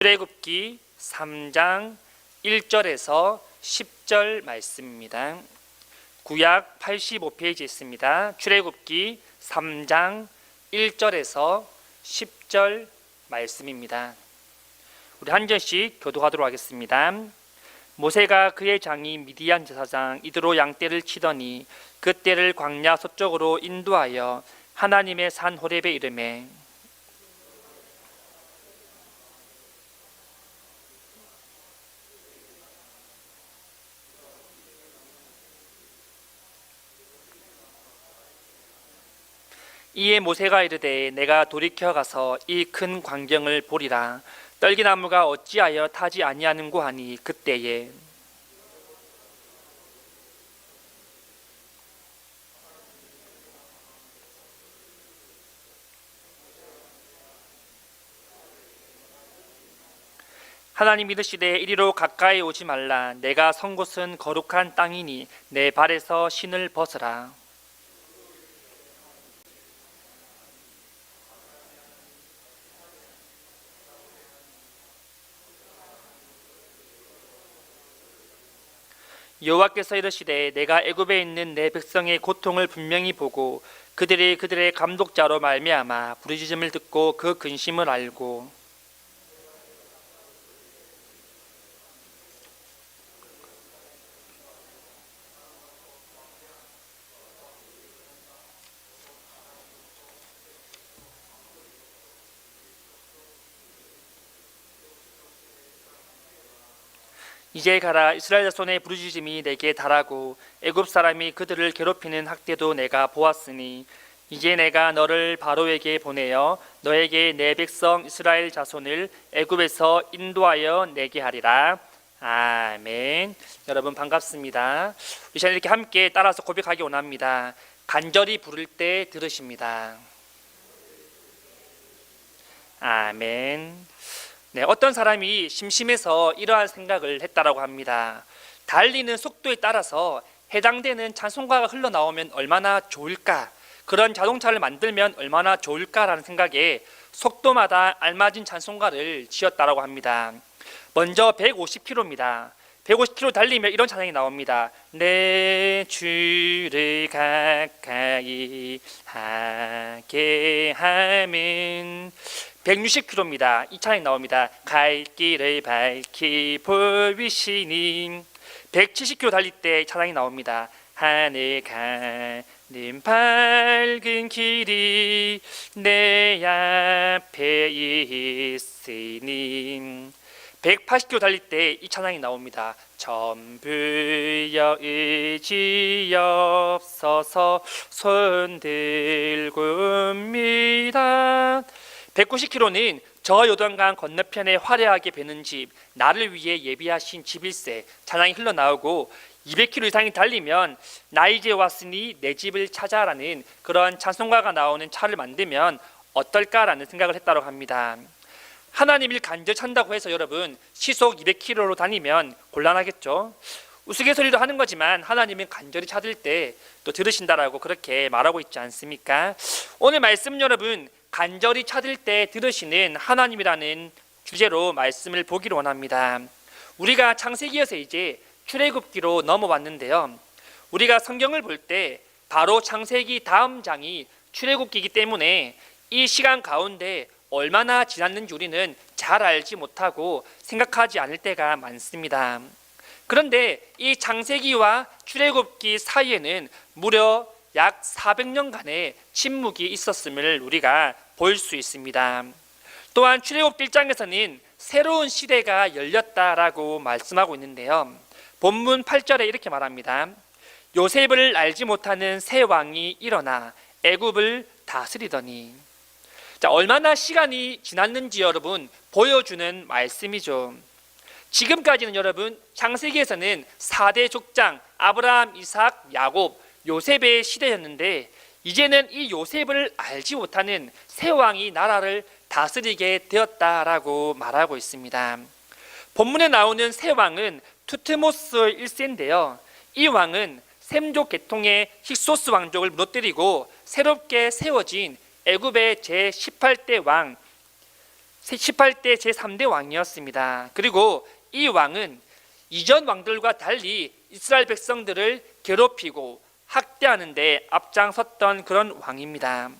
출애굽기 3장 1절에서 10절 말씀입니다. 구약 85페이지에 있습니다. 출애굽기 3장 1절에서 10절 말씀입니다. 우리 한 절씩 교독하도록 하겠습니다. 모세가 그의 장이 미디안 제사장 이드로 양떼를 치더니 그 떼를 광야 서쪽으로 인도하여 하나님의 산 호렙에 이르매 이에 모세가 이르되 내가 돌이켜 가서 이 큰 광경을 보리라. 떨기나무가 어찌하여 타지 아니하는고 하니 그때에 하나님 이르시되 이리로 가까이 오지 말라. 내가 선 곳은 거룩한 땅이니 내 발에서 신을 벗으라. 여호와께서 이르시되 내가 애굽에 있는 내 백성의 고통을 분명히 보고 그들의 감독자로 말미암아 부르짖음을 듣고 그 근심을 알고 이제 가라. 이스라엘 자손의 부르짖음이 내게 달하고 애굽 사람이 그들을 괴롭히는 학대도 내가 보았으니 이제 내가 너를 바로에게 보내어 너에게 내 백성 이스라엘 자손을 애굽에서 인도하여 내게 하리라. 아멘. 여러분 반갑습니다. 우리 시간 이렇게 함께 따라서 고백하기 원합니다. 간절히 부를 때 들으십니다. 아멘. 네, 어떤 사람이 심심해서 이러한 생각을 했다라고 합니다. 달리는 속도에 따라서 해당되는 찬송가가 흘러나오면 얼마나 좋을까, 그런 자동차를 만들면 얼마나 좋을까라는 생각에 속도마다 알맞은 찬송가를 지었다라고 합니다. 먼저 150km입니다. 150km 달리면 이런 찬양이 나옵니다. 내 주를 가까이 하게 하면 160km입니다. 이 찬양이 나옵니다. 갈 길을 밝히 보이시니 170km 달릴 때 찬양이 나옵니다. 하늘 가는 밝은 길이 내 앞에 있으니 180km 달릴 때 이 찬양이 나옵니다. 전부여 의지없어서 손들고입니다. 190km는 저 요단강 건너편에 화려하게 베는 집, 나를 위해 예비하신 집일세 찬양이 흘러나오고 200km 이상이 달리면 나 이제 왔으니 내 집을 찾아라는 그런 찬송가가 나오는 차를 만들면 어떨까라는 생각을 했다고 합니다. 하나님을 간절히 찾는다고 해서 여러분 시속 200km로 다니면 곤란하겠죠. 우스갯소리도 하는 거지만 하나님은 간절히 찾을 때 또 들으신다라고 그렇게 말하고 있지 않습니까? 오늘 말씀 여러분 간절히 찾을 때 들으시는 하나님이라는 주제로 말씀을 보기를 원합니다. 우리가 창세기에서 이제 출애굽기로 넘어왔는데요. 우리가 성경을 볼 때 바로 창세기 다음 장이 출애굽기이기 때문에 이 시간 가운데 얼마나 지났는지 우리는 잘 알지 못하고 생각하지 않을 때가 많습니다. 그런데 이 창세기와 출애굽기 사이에는 무려 약 400년간의 침묵이 있었음을 우리가 볼 수 있습니다. 또한 출애굽기 1장에서는 새로운 시대가 열렸다라고 말씀하고 있는데요. 본문 8절에 이렇게 말합니다. 요셉을 알지 못하는 새 왕이 일어나 애굽을 다스리더니. 자, 얼마나 시간이 지났는지 여러분 보여주는 말씀이죠. 지금까지는 여러분 창세기에서는 4대 족장 아브라함, 이삭, 야곱, 요셉의 시대였는데 이제는 이 요셉을 알지 못하는 새 왕이 나라를 다스리게 되었다라고 말하고 있습니다. 본문에 나오는 새 왕은 투트모스 1세인데요. 이 왕은 셈족 계통의 힉소스 왕족을 무너뜨리고 새롭게 세워진 애굽의 제18대 왕 18대 제3대 왕이었습니다. 그리고 이 왕은 이전 왕들과 달리 이스라엘 백성들을 괴롭히고 학대하는 데 앞장섰던 그런 왕입니다.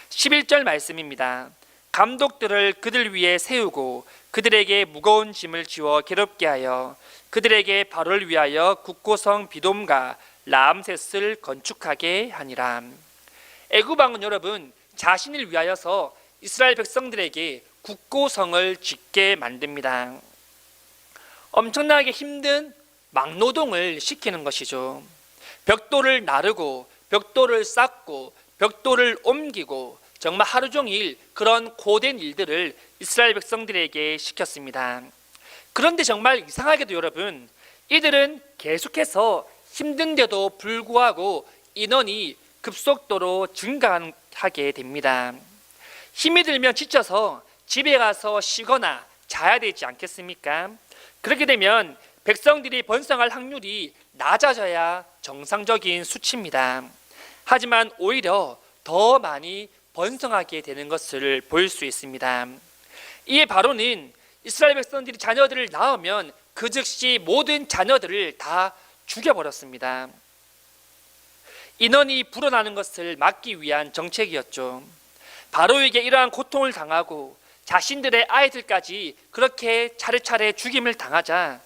11절 말씀입니다. 감독들을 그들 위에 세우고 그들에게 무거운 짐을 지워 괴롭게 하여 그들에게 바로를 위하여 국고성 비돔과 라암셋을 건축하게 하니라. 애굽 왕은 여러분 자신을 위하여서 이스라엘 백성들에게 국고성을 짓게 만듭니다. 엄청나게 힘든 막노동을 시키는 것이죠. 벽돌을 나르고 벽돌을 쌓고 벽돌을 옮기고 정말 하루 종일 그런 고된 일들을 이스라엘 백성들에게 시켰습니다. 그런데 정말 이상하게도 여러분, 이들은 계속해서 힘든데도 불구하고 인원이 급속도로 증가하게 됩니다. 힘이 들면 지쳐서 집에 가서 쉬거나 자야 되지 않겠습니까? 그렇게 되면 백성들이 번성할 확률이 낮아져야 정상적인 수치입니다. 하지만 오히려 더 많이 번성하게 되는 것을 볼 수 있습니다. 이에 바로는 이스라엘 백성들이 자녀들을 낳으면 그 즉시 모든 자녀들을 다 죽여버렸습니다. 인원이 불어나는 것을 막기 위한 정책이었죠. 바로에게 이러한 고통을 당하고 자신들의 아이들까지 그렇게 차례차례 죽임을 당하자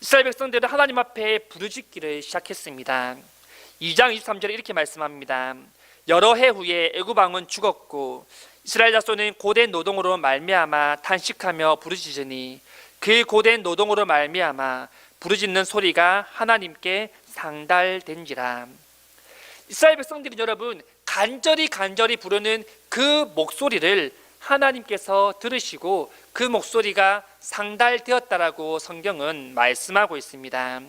이스라엘 백성들은 하나님 앞에 부르짖기를 시작했습니다. 2장 23절에 이렇게 말씀합니다. 여러 해 후에 애굽 왕은 죽었고 이스라엘 자손은 고된 노동으로 말미암아 탄식하며 부르짖으니 그 고된 노동으로 말미암아 부르짖는 소리가 하나님께 상달된지라. 이스라엘 백성들이 여러분 간절히 부르는 그 목소리를 하나님께서 들으시고 그 목소리가 상달되었다라고 성경은 말씀하고 있습니다.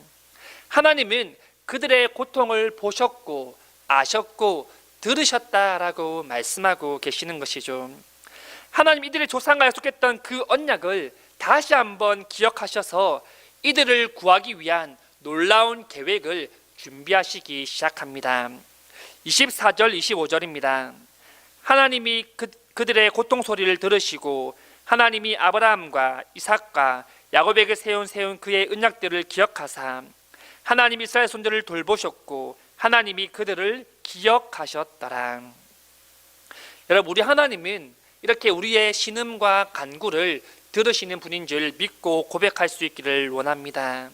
하나님은 그들의 고통을 보셨고 아셨고 들으셨다라고 말씀하고 계시는 것이죠. 하나님 이들의 조상과 약속했던 그 언약을 다시 한번 기억하셔서 이들을 구하기 위한 놀라운 계획을 준비하시기 시작합니다. 24절 25절입니다. 하나님이 그들의 고통 소리를 들으시고 하나님이 아브라함과 이삭과 야곱에게 세운 그의 언약들을 기억하사 하나님이 이스라엘 손들을 돌보셨고 하나님이 그들을 기억하셨더라. 여러분, 우리 하나님은 이렇게 우리의 신음과 간구를 들으시는 분인 줄 믿고 고백할 수 있기를 원합니다.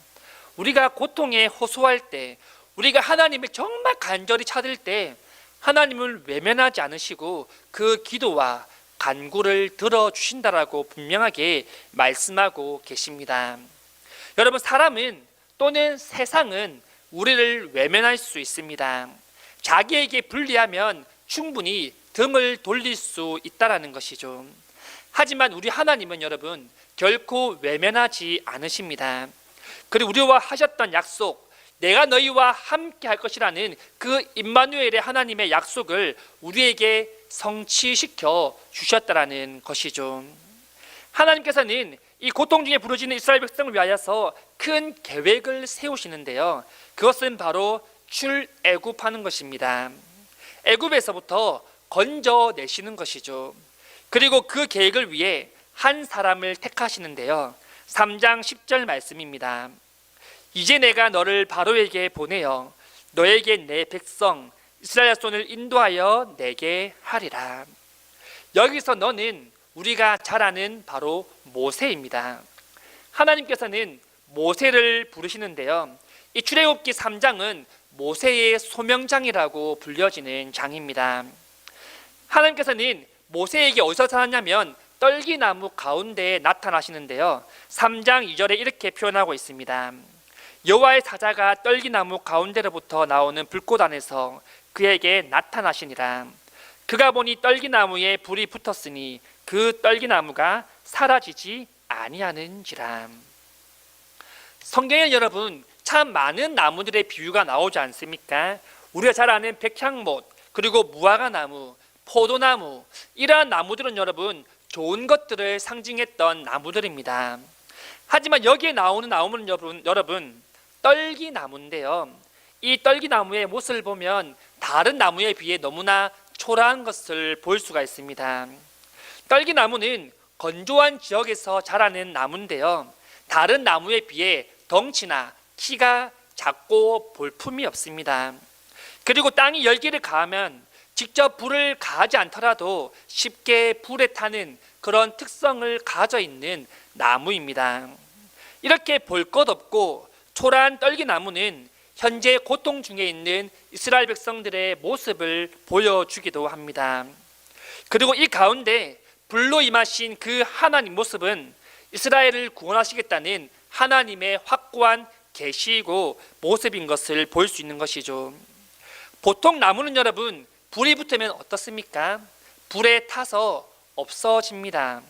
우리가 고통에 호소할 때, 우리가 하나님을 정말 간절히 찾을 때 하나님을 외면하지 않으시고 그 기도와 간구를 들어주신다라고 분명하게 말씀하고 계십니다. 여러분, 사람은 또는 세상은 우리를 외면할 수 있습니다. 자기에게 불리하면 충분히 등을 돌릴 수 있다라는 것이죠. 하지만 우리 하나님은 여러분 결코 외면하지 않으십니다. 그리고 우리와 하셨던 약속, 내가 너희와 함께 할 것이라는 그 임마누엘의 하나님의 약속을 우리에게 성취시켜 주셨다라는 것이죠. 하나님께서는 이 고통 중에 부르짖는 이스라엘 백성을 위하여서 큰 계획을 세우시는데요. 그것은 바로 출애굽하는 것입니다. 애굽에서부터 건져내시는 것이죠. 그리고 그 계획을 위해 한 사람을 택하시는데요. 3장 10절 말씀입니다. 이제 내가 너를 바로에게 보내어 너에게 내 백성 이스라엘 자손을 인도하여 내게 하리라. 여기서 너는 우리가 잘 아는 바로 모세입니다. 하나님께서는 모세를 부르시는데요. 이 출애굽기 3장은 모세의 소명장이라고 불려지는 장입니다. 하나님께서는 모세에게 어디서 나타났냐면 떨기나무 가운데에 나타나시는데요. 3장 2절에 이렇게 표현하고 있습니다. 여호와의 사자가 떨기나무 가운데로부터 나오는 불꽃 안에서 그에게 나타나시니라. 그가 보니 떨기나무에 불이 붙었으니 그 떨기나무가 사라지지 아니하는지라. 성경에 여러분 참 많은 나무들의 비유가 나오지 않습니까? 우리가 잘 아는 백향못, 그리고 무화과나무, 포도나무, 이러한 나무들은 여러분 좋은 것들을 상징했던 나무들입니다. 하지만 여기에 나오는 나무는 여러분 떨기나무인데요. 이 떨기나무의 모습을 보면 다른 나무에 비해 너무나 초라한 것을 볼 수가 있습니다. 떨기나무는 건조한 지역에서 자라는 나무인데요. 다른 나무에 비해 덩치나 키가 작고 볼품이 없습니다. 그리고 땅이 열기를 가하면 직접 불을 가하지 않더라도 쉽게 불에 타는 그런 특성을 가져 있는 나무입니다. 이렇게 볼 것 없고 초라한 떨기나무는 현재 고통 중에 있는 이스라엘 백성들의 모습을 보여주기도 합니다. 그리고 이 가운데 불로 임하신 그 하나님 모습은 이스라엘을 구원하시겠다는 하나님의 확고한 계시이고 모습인 것을 볼 수 있는 것이죠. 보통 나무는 여러분 불이 붙으면 어떻습니까? 불에 타서 없어집니다.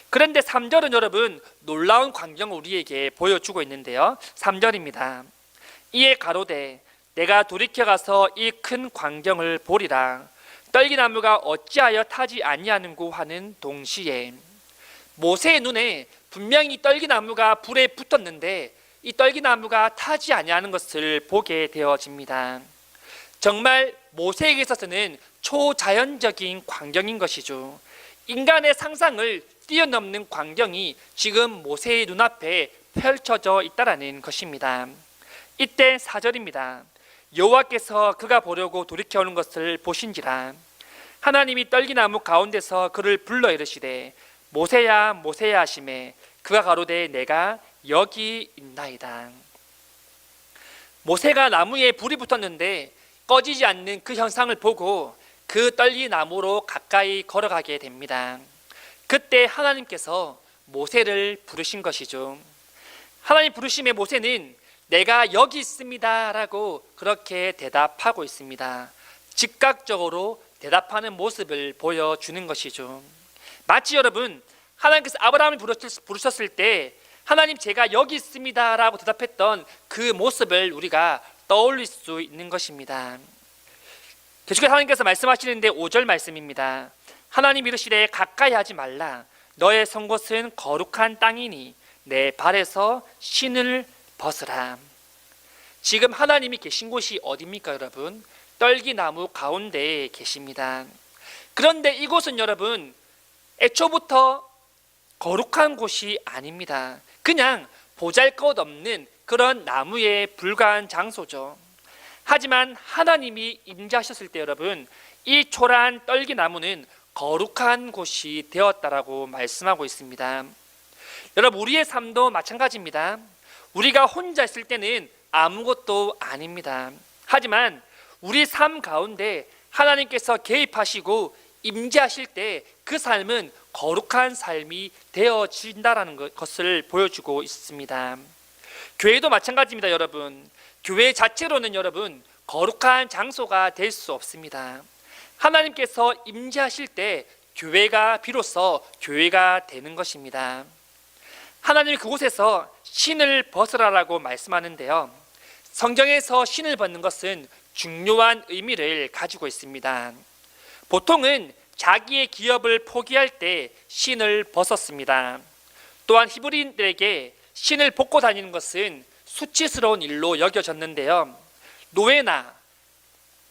그런데 3절은 여러분 놀라운 광경을 우리에게 보여주고 있는데요. 3절입니다. 이에 가로되 내가 돌이켜 가서 이 큰 광경을 보리라. 떨기나무가 어찌하여 타지 아니하는고 하는 동시에 모세의 눈에 분명히 떨기나무가 불에 붙었는데 이 떨기나무가 타지 아니하는 것을 보게 되어집니다. 정말 모세에게 있어서는 초자연적인 광경인 것이죠. 인간의 상상을 뛰어넘는 광경이 지금 모세의 눈앞에 펼쳐져 있다라는 것입니다. 이때 4절입니다. 여호와께서 그가 보려고 돌이켜오는 것을 보신지라. 하나님이 떨기나무 가운데서 그를 불러 이르시되 모세야 모세야 하시매 그가 가로되 내가 여기 있나이다. 모세가 나무에 불이 붙었는데 꺼지지 않는 그 현상을 보고 그 떨기나무로 가까이 걸어가게 됩니다. 그때 하나님께서 모세를 부르신 것이죠. 하나님 부르심에 모세는 내가 여기 있습니다 라고 그렇게 대답하고 있습니다. 즉각적으로 대답하는 모습을 보여주는 것이죠. 마치 여러분 하나님께서 아브라함을 부르셨을 때 하나님 제가 여기 있습니다 라고 대답했던 그 모습을 우리가 떠올릴 수 있는 것입니다. 계속해서 하나님께서 말씀하시는데 5절 말씀입니다. 하나님 이르시되 가까이 하지 말라. 너의 선 곳은 거룩한 땅이니 내 발에서 신을 벗으라. 지금 하나님이 계신 곳이 어디입니까 여러분? 떨기나무 가운데에 계십니다. 그런데 이곳은 여러분 애초부터 거룩한 곳이 아닙니다. 그냥 보잘것없는 그런 나무에 불과한 장소죠. 하지만 하나님이 임재하셨을 때 여러분 이 초라한 떨기나무는 거룩한 곳이 되었다라고 말씀하고 있습니다. 여러분 우리의 삶도 마찬가지입니다. 우리가 혼자 있을 때는 아무것도 아닙니다. 하지만 우리 삶 가운데 하나님께서 개입하시고 임재하실 때 그 삶은 거룩한 삶이 되어진다라는 것을 보여주고 있습니다. 교회도 마찬가지입니다. 여러분 교회 자체로는 여러분 거룩한 장소가 될 수 없습니다. 하나님께서 임재하실 때 교회가 비로소 교회가 되는 것입니다. 하나님이 그곳에서 신을 벗으라라고 말씀하는데요. 성경에서 신을 벗는 것은 중요한 의미를 가지고 있습니다. 보통은 자기의 기업을 포기할 때 신을 벗었습니다. 또한 히브리인들에게 신을 벗고 다니는 것은 수치스러운 일로 여겨졌는데요. 노예나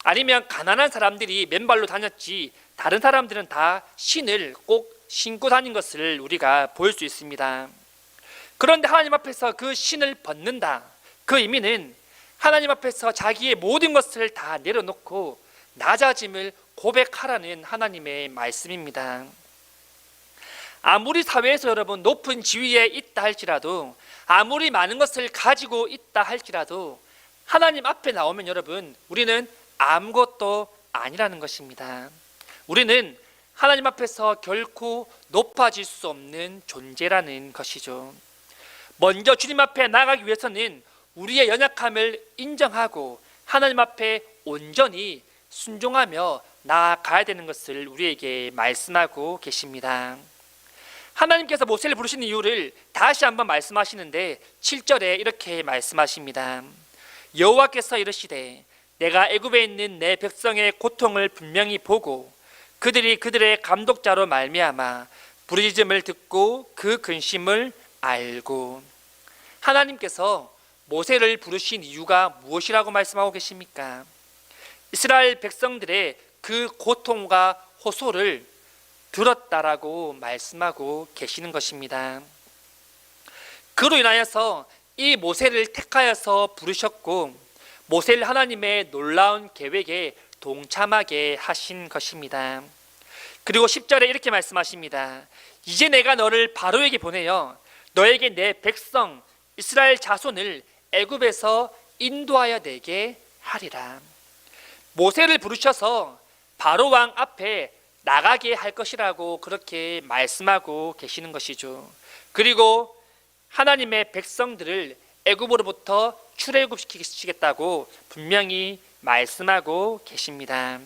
아니면 가난한 사람들이 맨발로 다녔지 다른 사람들은 다 신을 꼭 신고 다닌 것을 우리가 볼 수 있습니다. 그런데 하나님 앞에서 그 신을 벗는다. 그 의미는 하나님 앞에서 자기의 모든 것을 다 내려놓고 낮아짐을 고백하라는 하나님의 말씀입니다. 아무리 사회에서 여러분 높은 지위에 있다 할지라도 아무리 많은 것을 가지고 있다 할지라도 하나님 앞에 나오면 여러분 우리는 아무것도 아니라는 것입니다. 우리는 하나님 앞에서 결코 높아질 수 없는 존재라는 것이죠. 먼저 주님 앞에 나가기 위해서는 우리의 연약함을 인정하고 하나님 앞에 온전히 순종하며 나아가야 되는 것을 우리에게 말씀하고 계십니다. 하나님께서 모세를 부르신 이유를 다시 한번 말씀하시는데 7절에 이렇게 말씀하십니다. 여호와께서 이르시되 내가 애굽에 있는 내 백성의 고통을 분명히 보고 그들이 그들의 감독자로 말미암아 부르짖음을 듣고 그 근심을 알고. 하나님께서 모세를 부르신 이유가 무엇이라고 말씀하고 계십니까? 이스라엘 백성들의 그 고통과 호소를 들었다라고 말씀하고 계시는 것입니다. 그로 인하여서 이 모세를 택하여서 부르셨고 모세를 하나님의 놀라운 계획에 동참하게 하신 것입니다. 그리고 10절에 이렇게 말씀하십니다. 이제 내가 너를 바로에게 보내어 너에게 내 백성 이스라엘 자손을 애굽에서 인도하여 내게 하리라. 모세를 부르셔서 바로 왕 앞에 나가게 할 것이라고 그렇게 말씀하고 계시는 것이죠. 그리고 하나님의 백성들을 애굽으로부터 출애굽시키겠다고 분명히 말씀하고 계십니다.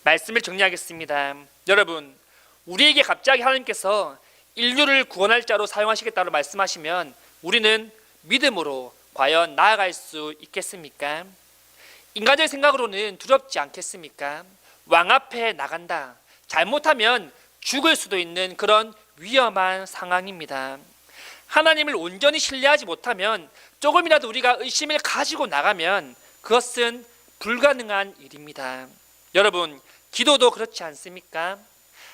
말씀을 정리하겠습니다. 여러분, 우리에게 갑자기 하나님께서 인류를 구원할 자로 사용하시겠다고 말씀하시면 우리는 믿음으로 과연 나아갈 수 있겠습니까? 인간적인 생각으로는 두렵지 않겠습니까? 왕 앞에 나간다. 잘못하면 죽을 수도 있는 그런 위험한 상황입니다. 하나님을 온전히 신뢰하지 못하면 조금이라도 우리가 의심을 가지고 나가면 그것은 불가능한 일입니다. 여러분, 기도도 그렇지 않습니까?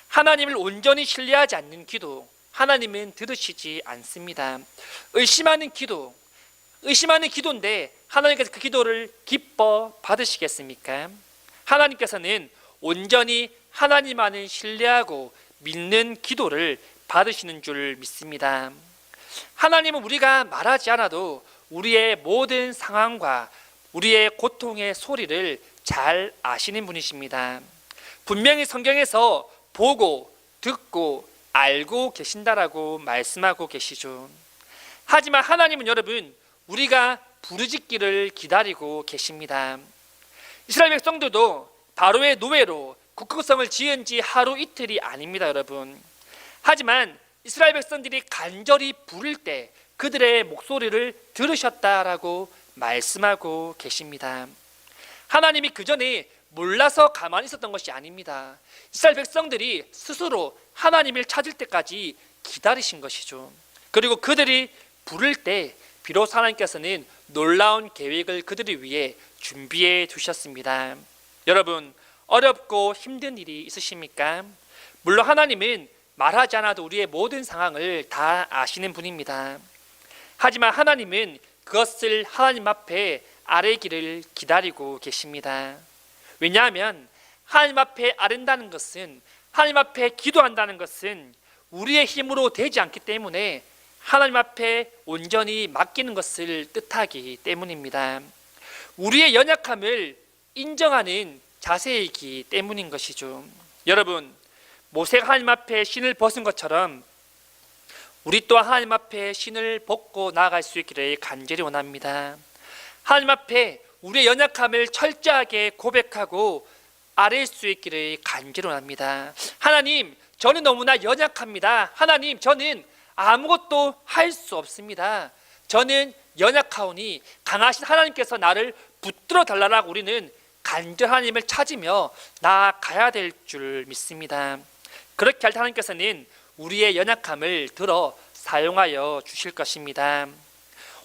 하나님을 온전히 신뢰하지 않는 기도, 하나님은 들으시지 않습니다. 의심하는 기도인데 하나님께서 그 기도를 기뻐 받으시겠습니까? 하나님께서는 온전히 하나님만을 신뢰하고 믿는 기도를 받으시는 줄 믿습니다. 하나님은 우리가 말하지 않아도 우리의 모든 상황과 우리의 고통의 소리를 잘 아시는 분이십니다. 분명히 성경에서 보고 듣고 알고 계신다라고 말씀하고 계시죠. 하지만 하나님은 여러분, 우리가 부르짖기를 기다리고 계십니다. 이스라엘 백성들도 바로의 노예로 국국성을 지은 지 하루 이틀이 아닙니다, 여러분. 하지만 이스라엘 백성들이 간절히 부를 때 그들의 목소리를 들으셨다라고 말씀하고 계십니다. 하나님이 그 전에 몰라서 가만히 있었던 것이 아닙니다. 이스라엘 백성들이 스스로 하나님을 찾을 때까지 기다리신 것이죠. 그리고 그들이 부를 때 비로소 하나님께서는 놀라운 계획을 그들을 위해 준비해 두셨습니다. 여러분, 어렵고 힘든 일이 있으십니까? 물론 하나님은 말하지 않아도 우리의 모든 상황을 다 아시는 분입니다. 하지만 하나님은 그것을 하나님 앞에 아뢰기를 기다리고 계십니다. 왜냐하면 하나님 앞에 아른다는 것은, 하나님 앞에 기도한다는 것은 우리의 힘으로 되지 않기 때문에 하나님 앞에 온전히 맡기는 것을 뜻하기 때문입니다. 우리의 연약함을 인정하는 자세이기 때문인 것이죠. 여러분, 모세가 하나님 앞에 신을 벗은 것처럼 우리 또한 하나님 앞에 신을 벗고 나아갈 수 있기를 간절히 원합니다. 하나님 앞에 우리의 연약함을 철저하게 고백하고 아뢰일 수 있기를 간절히 원합니다. 하나님, 저는 너무나 연약합니다. 하나님, 저는 아무것도 할 수 없습니다. 저는 연약하오니 강하신 하나님께서 나를 붙들어 달라고 우리는 간절히 하나님을 찾으며 나아가야 될 줄 믿습니다. 그렇게 할 때 하나님께서는 우리의 연약함을 들어 사용하여 주실 것입니다.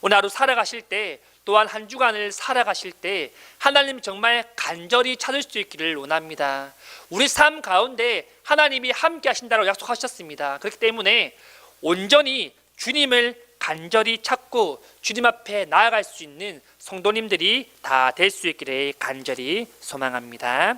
오늘 하루 살아가실 때, 또한 한 주간을 살아가실 때 하나님 정말 간절히 찾을 수 있기를 원합니다. 우리 삶 가운데 하나님이 함께 하신다고 약속하셨습니다. 그렇기 때문에 온전히 주님을 간절히 찾고 주님 앞에 나아갈 수 있는 성도님들이 다 될 수 있기를 간절히 소망합니다.